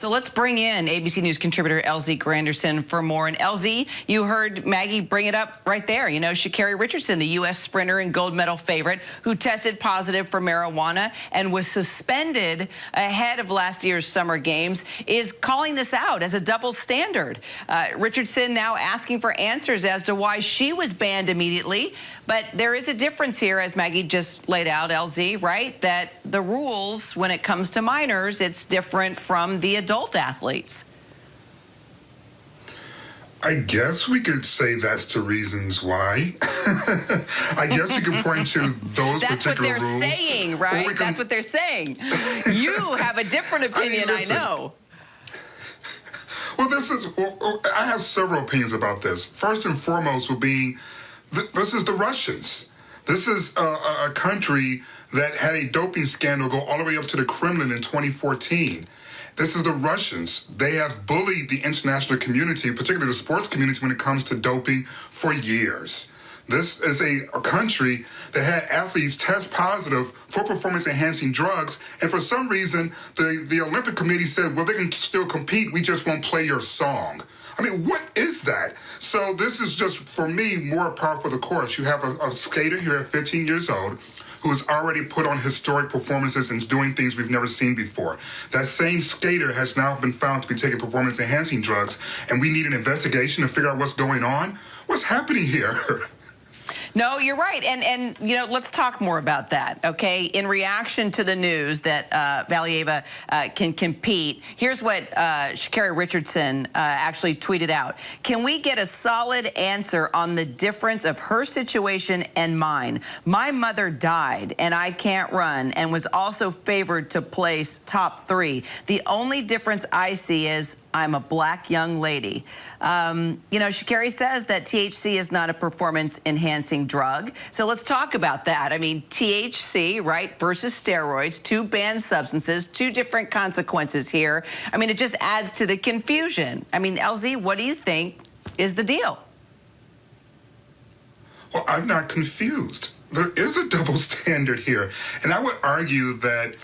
So let's bring in ABC News contributor LZ Granderson for more. And LZ, you heard Maggie bring it up right there. You know, Sha'Carri Richardson, the U.S. sprinter and gold medal favorite, who tested positive for marijuana and was suspended ahead of last year's Summer Games, is calling this out as a double standard. Richardson now asking for answers as to why she was banned immediately. But there is a difference here, as Maggie just laid out, LZ, right? That the rules, when it comes to minors, it's different from the adult athletes. I guess we could say that's the reasons why. I guess we could point to those particular rules. That's what they're saying, right? That's what they're saying. You have a different opinion, I know. Well, I have several opinions about this. First and foremost would be, this is the Russians. This is a country that had a doping scandal go all the way up to the Kremlin in 2014. This is the Russians. They have bullied the international community, particularly the sports community, when it comes to doping for years. This is a country that had athletes test positive for performance-enhancing drugs, and for some reason, the Olympic Committee said, well, they can still compete, we just won't play your song. I mean, what is that? So this is just, for me, more par for the course. You have a skater here at 15 years old who has already put on historic performances and is doing things we've never seen before. That same skater has now been found to be taking performance-enhancing drugs, and we need an investigation to figure out what's going on. What's happening here? No, you're right. And you know, let's talk more about that, okay? In reaction to the news that Valieva can compete, here's what Sha'Carri Richardson actually tweeted out. Can we get a solid answer on the difference of her situation and mine? My mother died, and I can't run, and was also favored to place top 3. The only difference I see is I'm a black young lady. You know, Sha'Carri says that THC is not a performance-enhancing drug. So let's talk about that. I mean, THC, right, versus steroids, 2 banned substances, 2 different consequences here. I mean, it just adds to the confusion. I mean, LZ, what do you think is the deal? Well, I'm not confused. There is a double standard here. And I would argue that,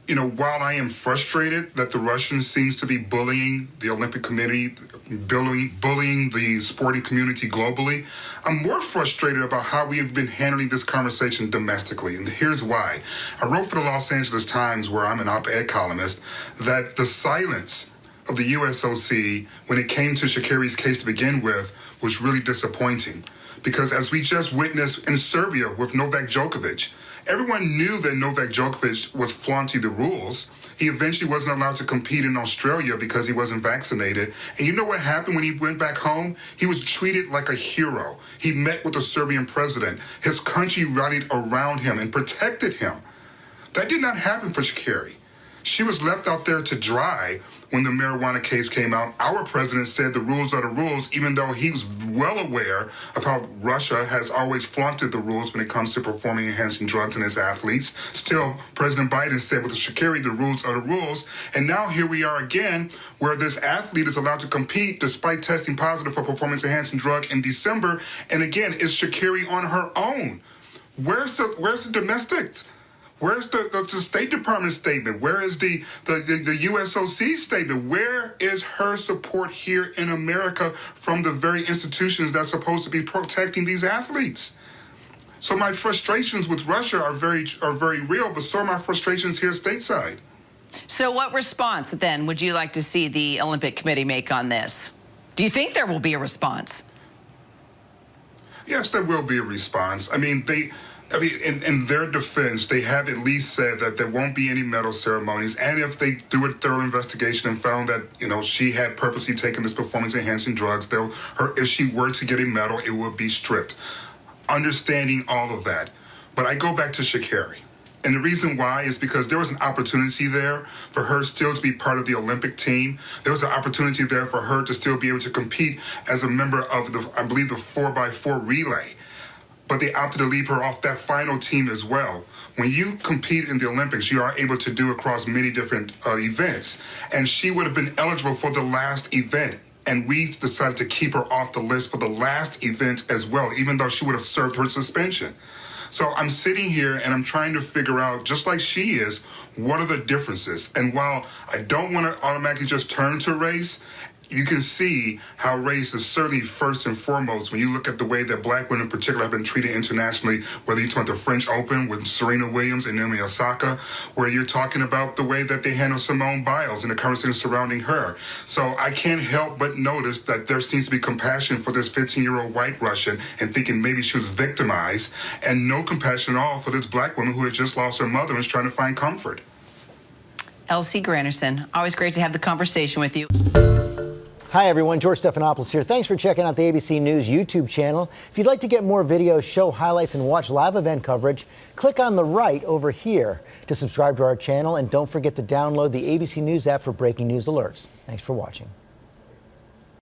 you know, while I am frustrated that the Russians seems to be bullying the Olympic Committee, bullying the sporting community globally, I'm more frustrated about how we have been handling this conversation domestically. And here's why. I wrote for the Los Angeles Times, where I'm an op-ed columnist, that the silence of the USOC when it came to Sha'Carri's case to begin with was really disappointing. Because as we just witnessed in Serbia with Novak Djokovic, everyone knew that Novak Djokovic was flaunting the rules. He eventually wasn't allowed to compete in Australia because he wasn't vaccinated. And you know what happened when he went back home? He was treated like a hero. He met with the Serbian president. His country rallied around him and protected him. That did not happen for Sha'Carri. She was left out there to dry when the marijuana case came out. Our president said the rules are the rules, even though he was well aware of how Russia has always flaunted the rules when it comes to performance-enhancing drugs in its athletes. Still, President Biden said with Sha'Carri, the rules are the rules. And now here we are again, where this athlete is allowed to compete despite testing positive for performance-enhancing drug in December. And again, is Sha'Carri on her own? Where's the domestics? Where's the State Department statement? Where is the USOC statement? Where is her support here in America from the very institutions that's supposed to be protecting these athletes? So my frustrations with Russia are very real, but so are my frustrations here stateside. So what response, then, would you like to see the Olympic Committee make on this? Do you think there will be a response? Yes, there will be a response. I mean, in their defense, they have at least said that there won't be any medal ceremonies, and if they do a thorough investigation and found that, you know, she had purposely taken this performance-enhancing drugs, if she were to get a medal, it would be stripped. Understanding all of that. But I go back to Sha'Carri. And the reason why is because there was an opportunity there for her still to be part of the Olympic team. There was an opportunity there for her to still be able to compete as a member of I believe, the 4x4 relay. But they opted to leave her off that final team as well. When you compete in the Olympics, you are able to do across many different events. And she would have been eligible for the last event. And we decided to keep her off the list for the last event as well, even though she would have served her suspension. So I'm sitting here and I'm trying to figure out, just like she is, what are the differences? And while I don't want to automatically just turn to race, you can see how race is certainly first and foremost when you look at the way that black women in particular have been treated internationally, whether you talk about the French Open with Serena Williams and Naomi Osaka, where you're talking about the way that they handle Simone Biles and the conversation surrounding her. So I can't help but notice that there seems to be compassion for this 15-year-old white Russian and thinking maybe she was victimized, and no compassion at all for this black woman who had just lost her mother and is trying to find comfort. Elsie Granderson, always great to have the conversation with you. Hi everyone, George Stephanopoulos here. Thanks for checking out the ABC News YouTube channel. If you'd like to get more videos, show highlights, and watch live event coverage, click on the right over here to subscribe to our channel, and don't forget to download the ABC News app for breaking news alerts. Thanks for watching.